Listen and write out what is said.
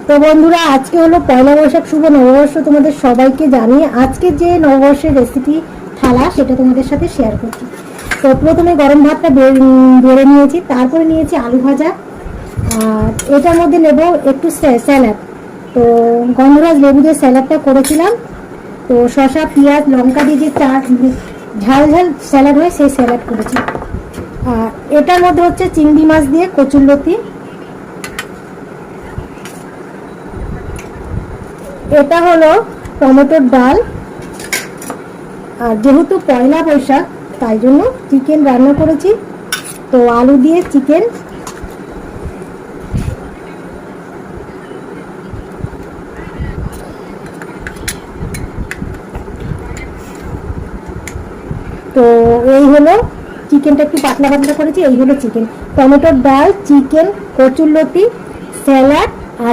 তো বন্ধুরা, আজকে হলো পয়লা বৈশাখ, শুভ নববর্ষ। তোমাদের সবাইকে জানিয়ে আজকে যে নববর্ষের রেসিপি থালা সেটা তোমাদের সাথে শেয়ার করছি। তো প্রথমে গরম ভাতটা বেড়ে নিয়েছি, তারপরে নিয়েছি আলু ভাজা, আর এটার মধ্যে নেব একটু স্যালাড। তো গন্ধরাজ লেবু দিয়ে স্যালাডটা করেছিলাম। তো শসা, পেঁয়াজ, লঙ্কা দিয়ে যে ঝাল ঝাল স্যালাড হয় সেই স্যালাড করেছি। আর এটার মধ্যে হচ্ছে চিংড়ি মাছ দিয়ে কচুরলতি। এটা হলো টমেটোর ডাল। আর যেহেতু পয়লা বৈশাখ তাই জন্য চিকেন রান্না করেছি, তো আলু দিয়ে চিকেন। তো এই হলো চিকেনটা, একটু পাতলা পাতলা করেছি। এই হলো চিকেন, টমেটোর ডাল, চিকেন, কচুরলতি, স্যালাড